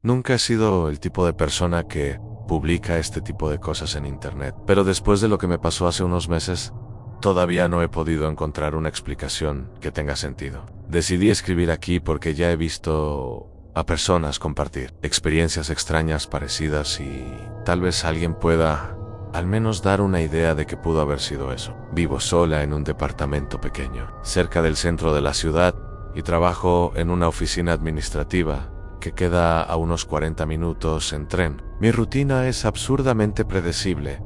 Nunca he sido el tipo de persona que publica este tipo de cosas en internet, pero después de lo que me pasó hace unos meses, todavía no he podido encontrar una explicación que tenga sentido. Decidí escribir aquí porque ya he visto a personas compartir experiencias extrañas parecidas y tal vez alguien pueda al menos dar una idea de qué pudo haber sido eso. Vivo sola en un departamento pequeño, cerca del centro de la ciudad, y trabajo en una oficina administrativa que queda a unos 40 minutos en tren. Mi rutina es absurdamente predecible.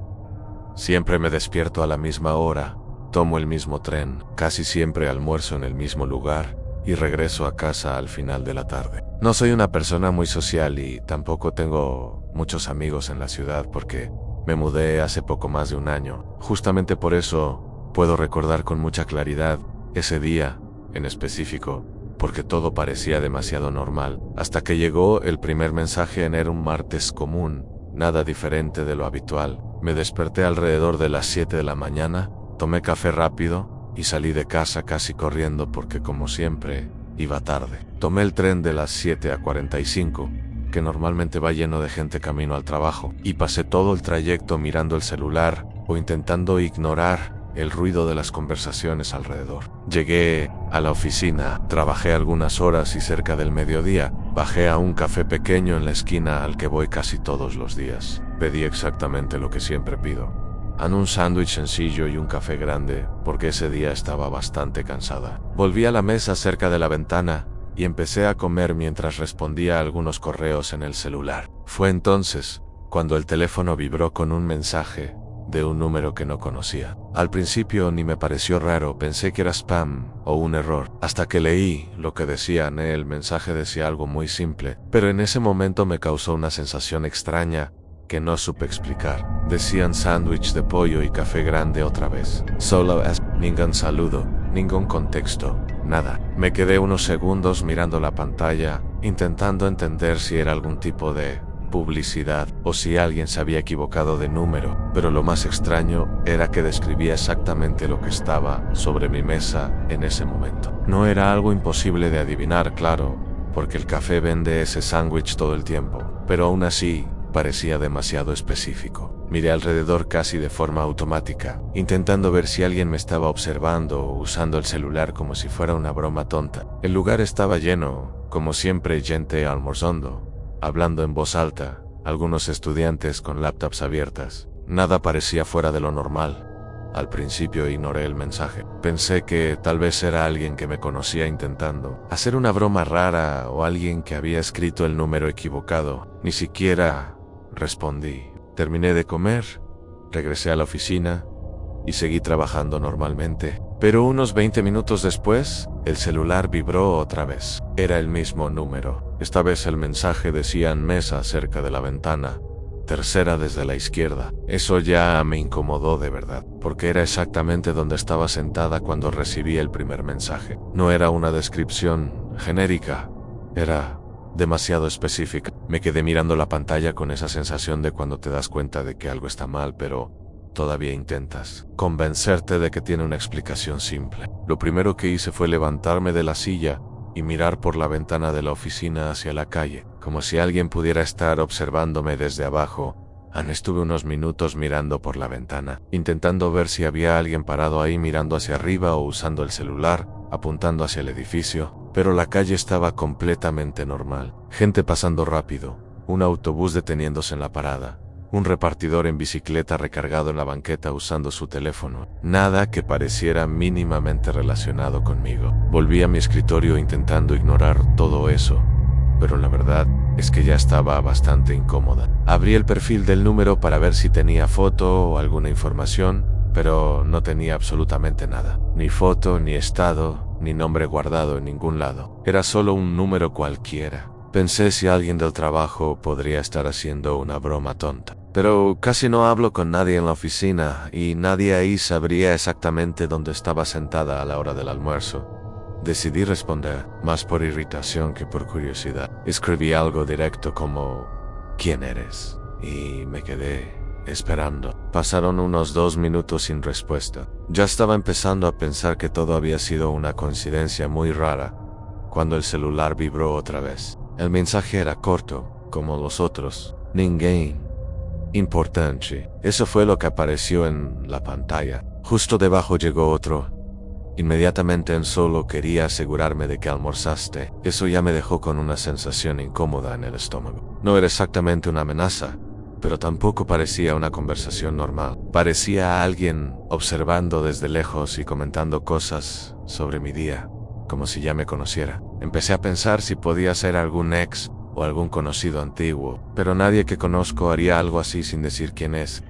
Siempre me despierto a la misma hora, tomo el mismo tren, casi siempre almuerzo en el mismo lugar y regreso a casa al final de la tarde. No soy una persona muy social y tampoco tengo muchos amigos en la ciudad porque me mudé hace poco más de un año. Justamente por eso puedo recordar con mucha claridad ese día en específico, porque todo parecía demasiado normal, hasta que llegó el primer mensaje. Era un martes común, nada diferente de lo habitual. Me desperté alrededor de las 7 de la mañana, tomé café rápido y salí de casa casi corriendo porque, como siempre, iba tarde. Tomé el tren de las 7:45, que normalmente va lleno de gente camino al trabajo, y pasé todo el trayecto mirando el celular o intentando ignorar el ruido de las conversaciones alrededor. Llegué a la oficina, trabajé algunas horas y cerca del mediodía bajé a un café pequeño en la esquina al que voy casi todos los días. Pedí exactamente lo que siempre pido: un sándwich sencillo y un café grande, porque ese día estaba bastante cansada. Volví a la mesa cerca de la ventana y empecé a comer mientras respondía a algunos correos en el celular. Fue entonces cuando el teléfono vibró con un mensaje de un número que no conocía. Al principio ni me pareció raro, pensé que era spam o un error, hasta que leí lo que decían. El mensaje decía algo muy simple, pero en ese momento me causó una sensación extraña que no supe explicar. Decían sándwich de pollo y café grande otra vez. Solo es ningún saludo, ningún contexto, nada. Me quedé unos segundos mirando la pantalla, intentando entender si era algún tipo de publicidad o si alguien se había equivocado de número, pero lo más extraño era que describía exactamente lo que estaba sobre mi mesa en ese momento. No era algo imposible de adivinar, claro, porque el café vende ese sándwich todo el tiempo, pero aún así parecía demasiado específico. Miré alrededor casi de forma automática, intentando ver si alguien me estaba observando o usando el celular como si fuera una broma tonta. El lugar estaba lleno, como siempre, gente almorzando, hablando en voz alta, algunos estudiantes con laptops abiertas. Nada parecía fuera de lo normal. Al principio ignoré el mensaje. Pensé que tal vez era alguien que me conocía intentando hacer una broma rara o alguien que había escrito el número equivocado. Ni siquiera respondí. Terminé de comer, regresé a la oficina y seguí trabajando normalmente. Pero unos 20 minutos después, el celular vibró otra vez. Era el mismo número. Esta vez el mensaje decía: mesa cerca de la ventana, tercera desde la izquierda. Eso ya me incomodó de verdad, porque era exactamente donde estaba sentada cuando recibí el primer mensaje. No era una descripción genérica, era demasiado específica. Me quedé mirando la pantalla con esa sensación de cuando te das cuenta de que algo está mal, pero todavía intentas convencerte de que tiene una explicación simple. Lo primero que hice fue levantarme de la silla y mirar por la ventana de la oficina hacia la calle, como si alguien pudiera estar observándome desde abajo. Estuve unos minutos mirando por la ventana, intentando ver si había alguien parado ahí mirando hacia arriba o usando el celular, apuntando hacia el edificio, pero la calle estaba completamente normal. Gente pasando rápido, un autobús deteniéndose en la parada, un repartidor en bicicleta recargado en la banqueta usando su teléfono. Nada que pareciera mínimamente relacionado conmigo. Volví a mi escritorio intentando ignorar todo eso, pero la verdad es que ya estaba bastante incómoda. Abrí el perfil del número para ver si tenía foto o alguna información, pero no tenía absolutamente nada. Ni foto, ni estado, ni nombre guardado en ningún lado. Era solo un número cualquiera. Pensé si alguien del trabajo podría estar haciendo una broma tonta. Pero casi no hablo con nadie en la oficina y nadie ahí sabría exactamente dónde estaba sentada a la hora del almuerzo. Decidí responder, más por irritación que por curiosidad. Escribí algo directo como: ¿quién eres? Y me quedé esperando. Pasaron unos 2 minutos sin respuesta. Ya estaba empezando a pensar que todo había sido una coincidencia muy rara, cuando el celular vibró otra vez. El mensaje era corto, como los otros. Ninguém importante. Eso fue lo que apareció en la pantalla. Justo debajo llegó otro. Inmediatamente en solo quería asegurarme de que almorzaste. Eso ya me dejó con una sensación incómoda en el estómago. No era exactamente una amenaza, pero tampoco parecía una conversación normal. Parecía a alguien observando desde lejos y comentando cosas sobre mi día, como si ya me conociera. Empecé a pensar si podía ser algún ex o algún conocido antiguo, pero nadie que conozco haría algo así sin decir quién es.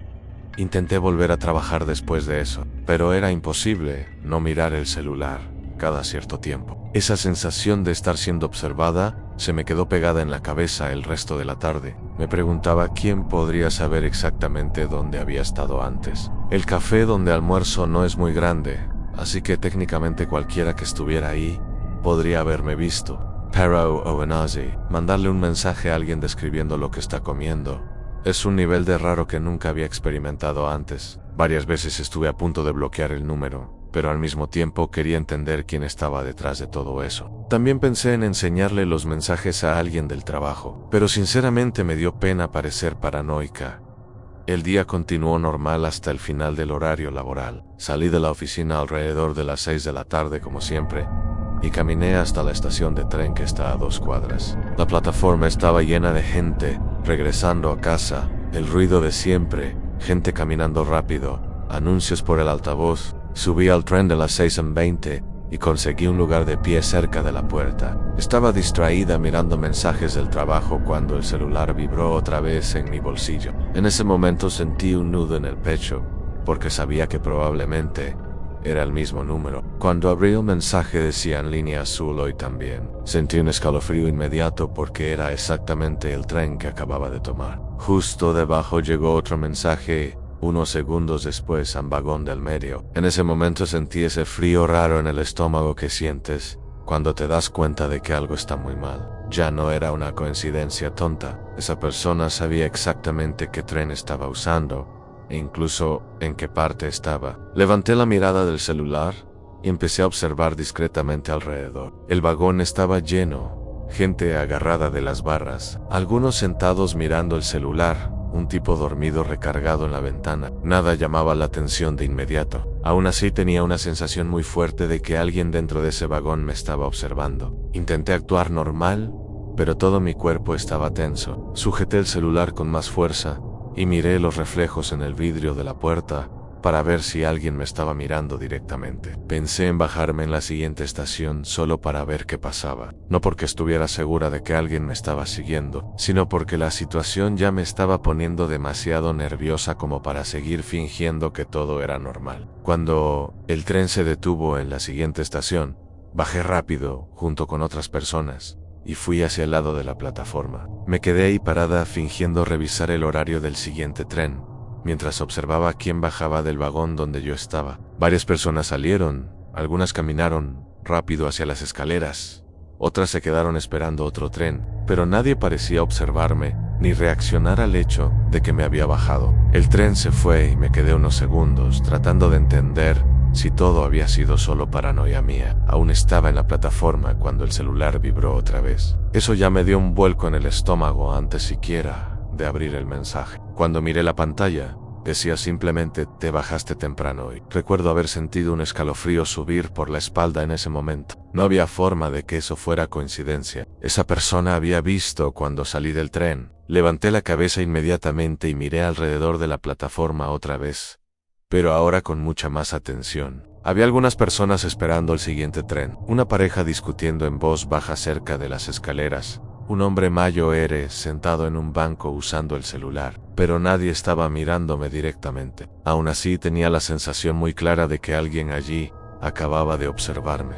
Intenté volver a trabajar después de eso, pero era imposible no mirar el celular cada cierto tiempo. Esa sensación de estar siendo observada se me quedó pegada en la cabeza el resto de la tarde. Me preguntaba quién podría saber exactamente dónde había estado antes. El café donde almuerzo no es muy grande, así que técnicamente cualquiera que estuviera ahí podría haberme visto. Pero mandarle un mensaje a alguien describiendo lo que está comiendo es un nivel de raro que nunca había experimentado antes. Varias veces estuve a punto de bloquear el número, pero al mismo tiempo quería entender quién estaba detrás de todo eso. También pensé en enseñarle los mensajes a alguien del trabajo, pero sinceramente me dio pena parecer paranoica. El día continuó normal hasta el final del horario laboral. Salí de la oficina alrededor de las 6 de la tarde como siempre, y caminé hasta la estación de tren que está a 2 cuadras. La plataforma estaba llena de gente regresando a casa, el ruido de siempre, gente caminando rápido, anuncios por el altavoz. Subí al tren de las 6:20 y conseguí un lugar de pie cerca de la puerta. Estaba distraída mirando mensajes del trabajo cuando el celular vibró otra vez en mi bolsillo. En ese momento sentí un nudo en el pecho, porque sabía que probablemente era el mismo número. Cuando abrí el mensaje decía en línea azul hoy también. Sentí un escalofrío inmediato porque era exactamente el tren que acababa de tomar. Justo debajo llegó otro mensaje, unos segundos después, en vagón del medio. En ese momento sentí ese frío raro en el estómago que sientes cuando te das cuenta de que algo está muy mal. Ya no era una coincidencia tonta. Esa persona sabía exactamente qué tren estaba usando e incluso en qué parte estaba. Levanté la mirada del celular y empecé a observar discretamente alrededor. El vagón estaba lleno, gente agarrada de las barras, algunos sentados mirando el celular, un tipo dormido recargado en la ventana. Nada llamaba la atención de inmediato. Aún así tenía una sensación muy fuerte de que alguien dentro de ese vagón me estaba observando. Intenté actuar normal, pero todo mi cuerpo estaba tenso. Sujeté el celular con más fuerza y miré los reflejos en el vidrio de la puerta para ver si alguien me estaba mirando directamente. Pensé en bajarme en la siguiente estación solo para ver qué pasaba. No porque estuviera segura de que alguien me estaba siguiendo, sino porque la situación ya me estaba poniendo demasiado nerviosa como para seguir fingiendo que todo era normal. Cuando el tren se detuvo en la siguiente estación, bajé rápido junto con otras personas y fui hacia el lado de la plataforma. Me quedé ahí parada fingiendo revisar el horario del siguiente tren, mientras observaba a quién bajaba del vagón donde yo estaba. Varias personas salieron, algunas caminaron rápido hacia las escaleras, otras se quedaron esperando otro tren, pero nadie parecía observarme ni reaccionar al hecho de que me había bajado. El tren se fue y me quedé unos segundos tratando de entender si todo había sido solo paranoia mía. Aún estaba en la plataforma cuando el celular vibró otra vez. Eso ya me dio un vuelco en el estómago antes siquiera de abrir el mensaje. Cuando miré la pantalla, decía simplemente "te bajaste temprano hoy". Recuerdo haber sentido un escalofrío subir por la espalda en ese momento. No había forma de que eso fuera coincidencia. Esa persona había visto cuando salí del tren. Levanté la cabeza inmediatamente y miré alrededor de la plataforma otra vez, pero ahora con mucha más atención. Había algunas personas esperando el siguiente tren, una pareja discutiendo en voz baja cerca de las escaleras, un hombre mayor sentado en un banco usando el celular, pero nadie estaba mirándome directamente. Aún así tenía la sensación muy clara de que alguien allí acababa de observarme.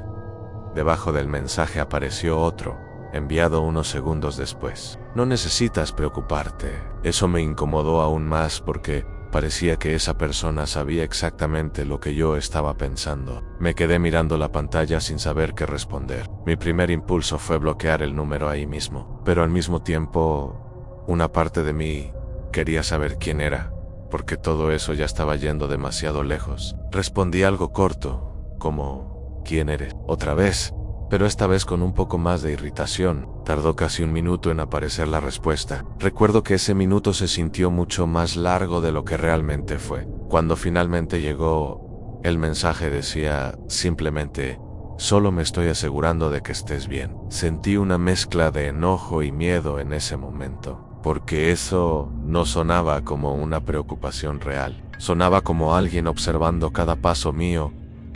Debajo del mensaje apareció otro, enviado unos segundos después. "No necesitas preocuparte". Eso me incomodó aún más porque parecía que esa persona sabía exactamente lo que yo estaba pensando. Me quedé mirando la pantalla sin saber qué responder. Mi primer impulso fue bloquear el número ahí mismo, pero al mismo tiempo, una parte de mí quería saber quién era, porque todo eso ya estaba yendo demasiado lejos. Respondí algo corto, como "¿quién eres?". Otra vez, pero esta vez con un poco más de irritación. Tardó casi un minuto en aparecer la respuesta. Recuerdo que ese minuto se sintió mucho más largo de lo que realmente fue. Cuando finalmente llegó, el mensaje decía simplemente: solo me estoy asegurando de que estés bien. Sentí una mezcla de enojo y miedo en ese momento, porque eso no sonaba como una preocupación real. Sonaba como alguien observando cada paso mío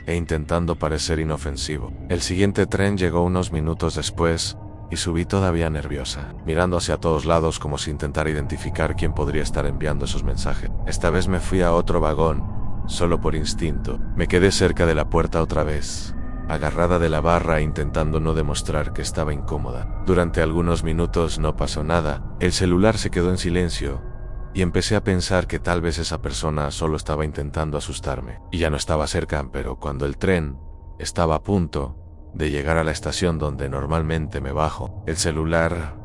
e intentando parecer inofensivo. El siguiente tren llegó unos minutos después y subí todavía nerviosa, mirando hacia todos lados como si intentara identificar quién podría estar enviando esos mensajes. Esta vez me fui a otro vagón, solo por instinto. Me quedé cerca de la puerta otra vez, agarrada de la barra intentando no demostrar que estaba incómoda. Durante algunos minutos no pasó nada. El celular se quedó en silencio y empecé a pensar que tal vez esa persona solo estaba intentando asustarme. Y ya no estaba cerca, pero cuando el tren estaba a punto de llegar a la estación donde normalmente me bajo, el celular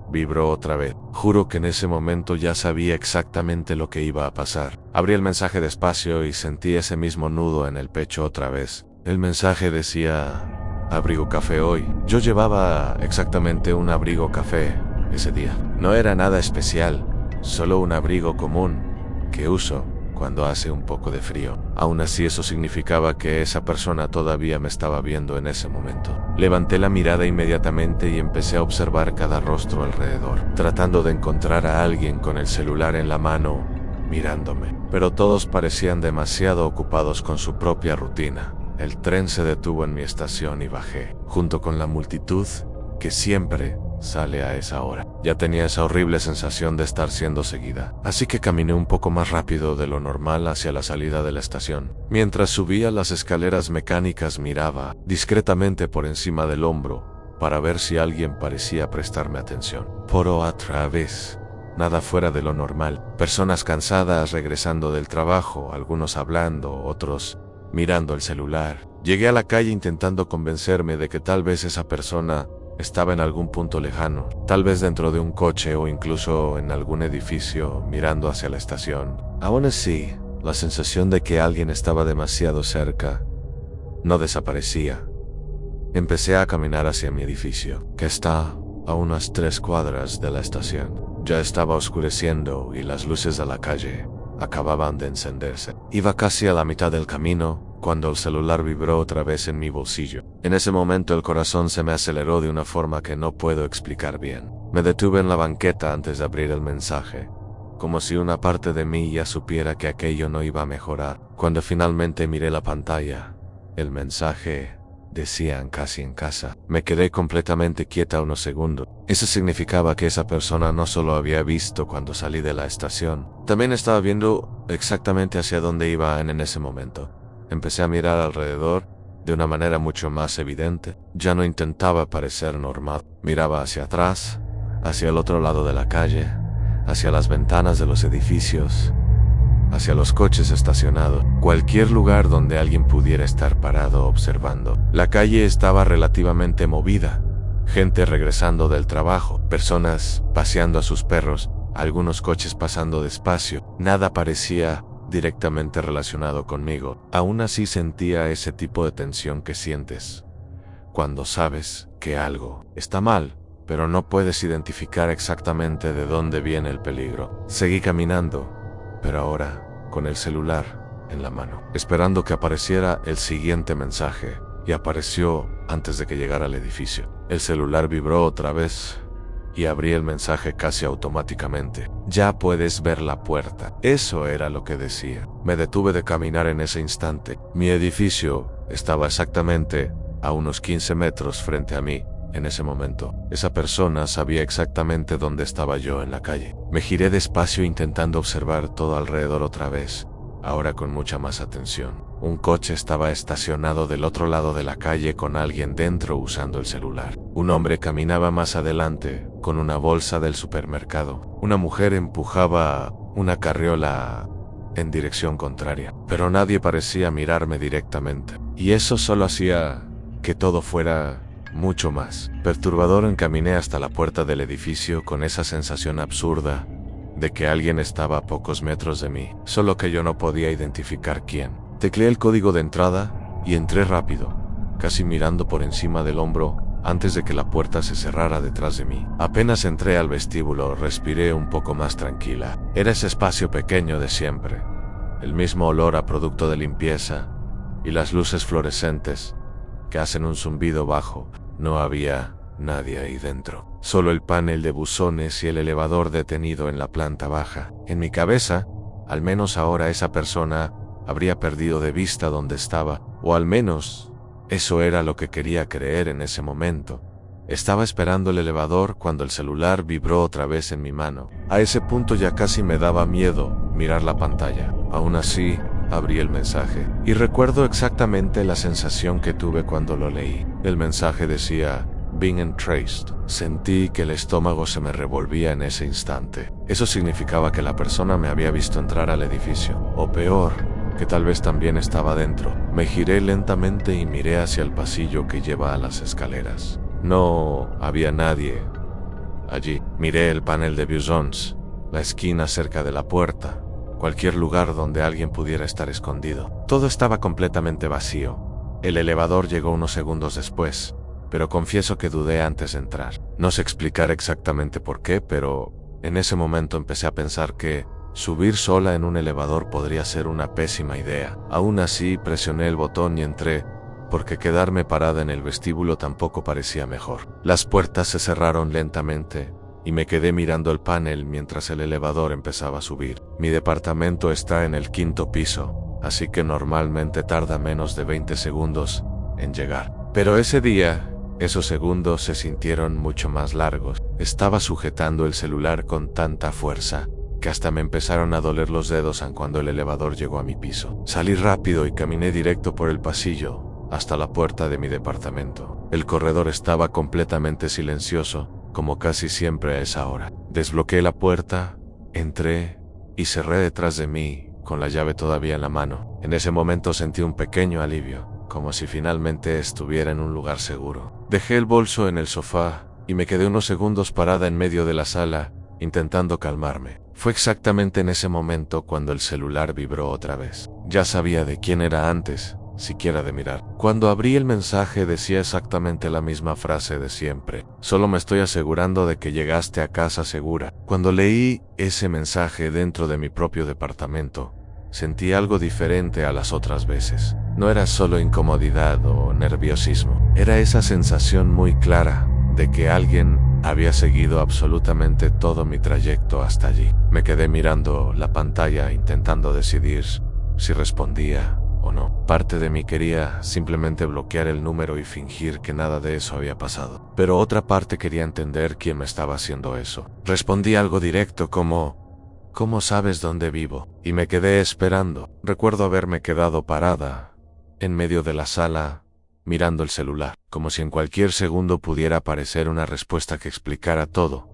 vibró otra vez. Juro que en ese momento ya sabía exactamente lo que iba a pasar. Abrí el mensaje despacio y sentí ese mismo nudo en el pecho otra vez. El mensaje decía: abrigo café hoy. Yo llevaba exactamente un abrigo café ese día. No era nada especial, solo un abrigo común que uso cuando hace un poco de frío. Aún así, eso significaba que esa persona todavía me estaba viendo en ese momento. Levanté la mirada inmediatamente y empecé a observar cada rostro alrededor, tratando de encontrar a alguien con el celular en la mano mirándome. Pero todos parecían demasiado ocupados con su propia rutina. El tren se detuvo en mi estación y bajé, junto con la multitud que siempre sale a esa hora. Ya tenía esa horrible sensación de estar siendo seguida, así que caminé un poco más rápido de lo normal hacia la salida de la estación. Mientras subía las escaleras mecánicas miraba discretamente por encima del hombro para ver si alguien parecía prestarme atención. Por otra vez, nada fuera de lo normal. Personas cansadas regresando del trabajo, algunos hablando, otros mirando el celular. Llegué a la calle intentando convencerme de que tal vez esa persona estaba en algún punto lejano, tal vez dentro de un coche o incluso en algún edificio mirando hacia la estación. Aún así, la sensación de que alguien estaba demasiado cerca no desaparecía. Empecé a caminar hacia mi edificio, que está a unas 3 cuadras de la estación. Ya estaba oscureciendo y las luces de la calle acababan de encenderse. Iba casi a la mitad del camino cuando el celular vibró otra vez en mi bolsillo. En ese momento el corazón se me aceleró de una forma que no puedo explicar bien. Me detuve en la banqueta antes de abrir el mensaje, como si una parte de mí ya supiera que aquello no iba a mejorar. Cuando finalmente miré la pantalla, el mensaje decía: casi en casa. Me quedé completamente quieta unos segundos. Eso significaba que esa persona no solo había visto cuando salí de la estación, también estaba viendo exactamente hacia dónde iba en ese momento. Empecé a mirar alrededor de una manera mucho más evidente. Ya no intentaba parecer normal. Miraba hacia atrás, hacia el otro lado de la calle, hacia las ventanas de los edificios, hacia los coches estacionados, cualquier lugar donde alguien pudiera estar parado observando. La calle estaba relativamente movida. Gente regresando del trabajo, personas paseando a sus perros, algunos coches pasando despacio. Nada parecía directamente relacionado conmigo. Aún así sentía ese tipo de tensión que sientes cuando sabes que algo está mal, pero no puedes identificar exactamente de dónde viene el peligro. Seguí caminando, pero ahora con el celular en la mano, esperando que apareciera el siguiente mensaje, y apareció antes de que llegara al edificio. El celular vibró otra vez y abrí el mensaje casi automáticamente. Ya puedes ver la puerta. Eso era lo que decía. Me detuve de caminar en ese instante. Mi edificio estaba exactamente a unos 15 metros frente a mí. En ese momento, esa persona sabía exactamente dónde estaba yo en la calle. Me giré despacio intentando observar todo alrededor otra vez, ahora con mucha más atención. Un coche estaba estacionado del otro lado de la calle con alguien dentro usando el celular. Un hombre caminaba más adelante con una bolsa del supermercado. Una mujer empujaba una carriola en dirección contraria, pero nadie parecía mirarme directamente. Y eso solo hacía que todo fuera mucho más perturbador. Caminé hasta la puerta del edificio con esa sensación absurda de que alguien estaba a pocos metros de mí, solo que yo no podía identificar quién. Tecleé el código de entrada y entré rápido, casi mirando por encima del hombro antes de que la puerta se cerrara detrás de mí. Apenas entré al vestíbulo, respiré un poco más tranquila. Era ese espacio pequeño de siempre, el mismo olor a producto de limpieza y las luces fluorescentes que hacen un zumbido bajo. No había nadie ahí dentro, solo el panel de buzones y el elevador detenido en la planta baja. En mi cabeza, al menos ahora esa persona habría perdido de vista dónde estaba, o al menos eso era lo que quería creer en ese momento. Estaba esperando el elevador cuando el celular vibró otra vez en mi mano. A ese punto ya casi me daba miedo mirar la pantalla. Aún así, abrí el mensaje y recuerdo exactamente la sensación que tuve cuando lo leí. El mensaje decía: Being traced. Sentí que el estómago se me revolvía en ese instante. Eso significaba que la persona me había visto entrar al edificio, o peor, que tal vez también estaba dentro. Me giré lentamente y miré hacia el pasillo que lleva a las escaleras. No había nadie allí. Miré el panel de buzones, la esquina cerca de la puerta, cualquier lugar donde alguien pudiera estar escondido. Todo estaba completamente vacío. El elevador llegó unos segundos después, pero confieso que dudé antes de entrar. No sé explicar exactamente por qué, pero en ese momento empecé a pensar que subir sola en un elevador podría ser una pésima idea. Aún así, presioné el botón y entré, porque quedarme parada en el vestíbulo tampoco parecía mejor. Las puertas se cerraron lentamente y me quedé mirando el panel mientras el elevador empezaba a subir. Mi departamento está en el 5º piso, así que normalmente tarda menos de 20 segundos en llegar. Pero ese día, esos segundos se sintieron mucho más largos. Estaba sujetando el celular con tanta fuerza que hasta me empezaron a doler los dedos cuando el elevador llegó a mi piso. Salí rápido y caminé directo por el pasillo hasta la puerta de mi departamento. El corredor estaba completamente silencioso, como casi siempre a esa hora. Desbloqueé la puerta, entré y cerré detrás de mí con la llave todavía en la mano. En ese momento sentí un pequeño alivio, como si finalmente estuviera en un lugar seguro. Dejé el bolso en el sofá y me quedé unos segundos parada en medio de la sala, intentando calmarme. Fue exactamente en ese momento cuando el celular vibró otra vez. Ya sabía de quién era antes, siquiera de mirar. Cuando abrí el mensaje decía exactamente la misma frase de siempre: solo me estoy asegurando de que llegaste a casa segura. Cuando leí ese mensaje dentro de mi propio departamento, sentí algo diferente a las otras veces. No era solo incomodidad o nerviosismo, era esa sensación muy clara de que alguien había seguido absolutamente todo mi trayecto hasta allí. Me quedé mirando la pantalla intentando decidir si respondía o no. Parte de mí quería simplemente bloquear el número y fingir que nada de eso había pasado, pero otra parte quería entender quién me estaba haciendo eso. Respondí algo directo como: ¿cómo sabes dónde vivo? Y me quedé esperando. Recuerdo haberme quedado parada en medio de la sala, mirando el celular, como si en cualquier segundo pudiera aparecer una respuesta que explicara todo.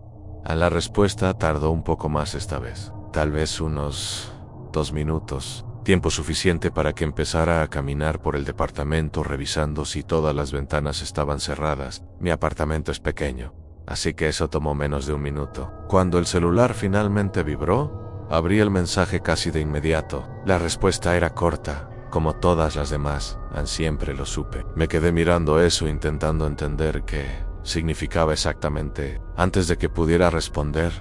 A la respuesta tardó un poco más esta vez, tal vez unos 2 minutos, tiempo suficiente para que empezara a caminar por el departamento revisando si todas las ventanas estaban cerradas. Mi apartamento es pequeño, así que eso tomó menos de 1 minuto. Cuando el celular finalmente vibró, abrí el mensaje casi de inmediato. La respuesta era corta, como todas las demás. Siempre lo supe. Me quedé mirando eso intentando entender qué significaba exactamente. Antes de que pudiera responder,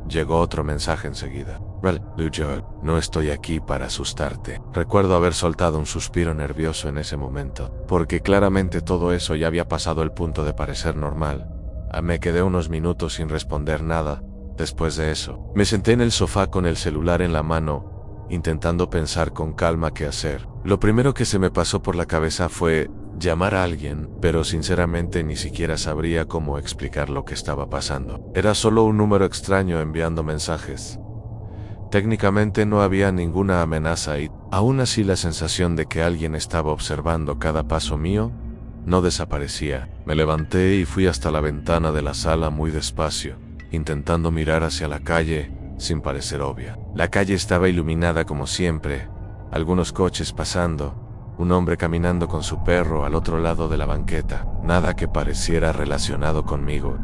llegó otro mensaje enseguida. Joel, no estoy aquí para asustarte. Recuerdo haber soltado un suspiro nervioso en ese momento, porque claramente todo eso ya había pasado el punto de parecer normal. Me quedé unos minutos sin responder nada. Después de eso, me senté en el sofá con el celular en la mano, intentando pensar con calma qué hacer. Lo primero que se me pasó por la cabeza fue llamar a alguien, pero sinceramente ni siquiera sabría cómo explicar lo que estaba pasando. Era solo un número extraño enviando mensajes. Técnicamente no había ninguna amenaza y, aún así, la sensación de que alguien estaba observando cada paso mío no desaparecía. Me levanté y fui hasta la ventana de la sala muy despacio, intentando mirar hacia la calle sin parecer obvia. La calle estaba iluminada como siempre, algunos coches pasando, un hombre caminando con su perro al otro lado de la banqueta. Nada que pareciera relacionado conmigo.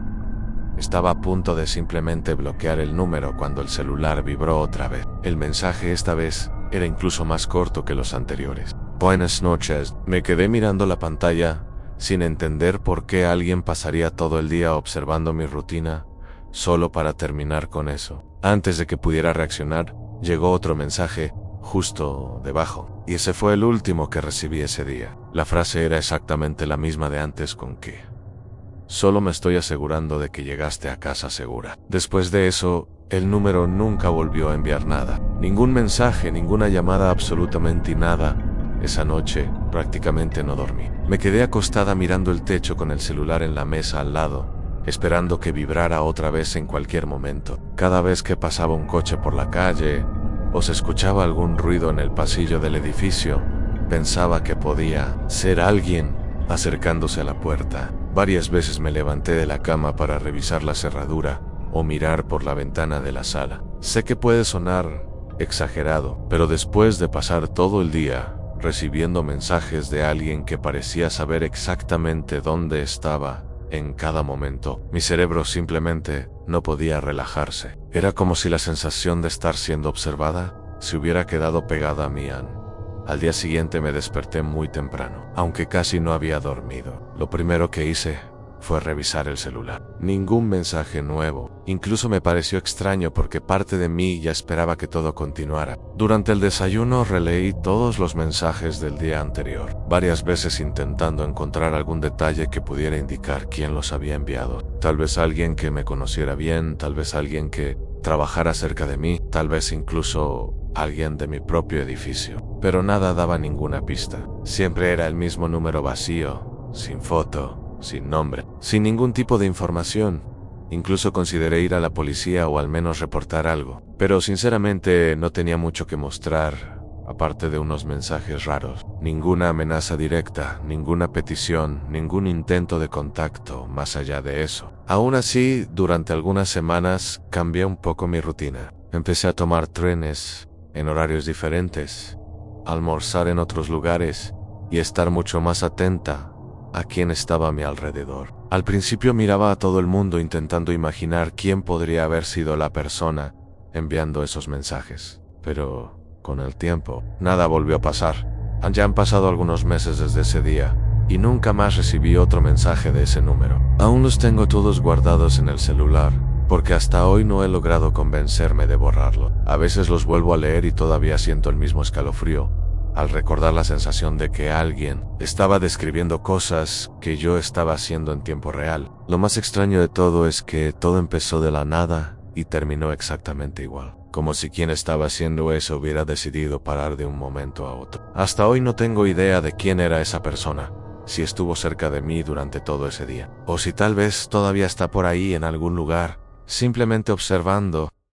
Estaba a punto de simplemente bloquear el número cuando el celular vibró otra vez. El mensaje esta vez era incluso más corto que los anteriores. Buenas noches. Me quedé mirando la pantalla, sin entender por qué alguien pasaría todo el día observando mi rutina, solo para terminar con eso. Antes de que pudiera reaccionar, llegó otro mensaje, justo debajo, y ese fue el último que recibí ese día. La frase era exactamente la misma de antes, con que solo me estoy asegurando de que llegaste a casa segura. Después de eso, el número nunca volvió a enviar nada. Ningún mensaje, ninguna llamada, absolutamente nada. Esa noche, prácticamente no dormí. Me quedé acostada mirando el techo con el celular en la mesa al lado, esperando que vibrara otra vez en cualquier momento. Cada vez que pasaba un coche por la calle, o se escuchaba algún ruido en el pasillo del edificio, pensaba que podía ser alguien acercándose a la puerta. Varias veces me levanté de la cama para revisar la cerradura o mirar por la ventana de la sala. Sé que puede sonar exagerado, pero después de pasar todo el día recibiendo mensajes de alguien que parecía saber exactamente dónde estaba en cada momento, mi cerebro simplemente no podía relajarse. Era como si la sensación de estar siendo observada se hubiera quedado pegada a mí. Al día siguiente me desperté muy temprano, aunque casi no había dormido. Lo primero que hice fue revisar el celular. Ningún mensaje nuevo. Incluso me pareció extraño porque parte de mí ya esperaba que todo continuara. Durante el desayuno releí todos los mensajes del día anterior, varias veces intentando encontrar algún detalle que pudiera indicar quién los había enviado. Tal vez alguien que me conociera bien, tal vez alguien que trabajara cerca de mí, tal vez incluso alguien de mi propio edificio. Pero nada daba ninguna pista. Siempre era el mismo número vacío, sin foto, sin nombre, sin ningún tipo de información. Incluso consideré ir a la policía o al menos reportar algo. Pero sinceramente no tenía mucho que mostrar, aparte de unos mensajes raros. Ninguna amenaza directa, ninguna petición, ningún intento de contacto más allá de eso. Aún así, durante algunas semanas cambié un poco mi rutina. Empecé a tomar trenes en horarios diferentes, almorzar en otros lugares y estar mucho más atenta a quién estaba a mi alrededor. Al principio miraba a todo el mundo intentando imaginar quién podría haber sido la persona enviando esos mensajes. Pero con el tiempo, nada volvió a pasar. Ya han pasado algunos meses desde ese día y nunca más recibí otro mensaje de ese número. Aún los tengo todos guardados en el celular, porque hasta hoy no he logrado convencerme de borrarlo. A veces los vuelvo a leer y todavía siento el mismo escalofrío al recordar la sensación de que alguien estaba describiendo cosas que yo estaba haciendo en tiempo real. Lo más extraño de todo es que todo empezó de la nada y terminó exactamente igual, como si quien estaba haciendo eso hubiera decidido parar de un momento a otro. Hasta hoy no tengo idea de quién era esa persona, si estuvo cerca de mí durante todo ese día, o si tal vez todavía está por ahí en algún lugar, simplemente observando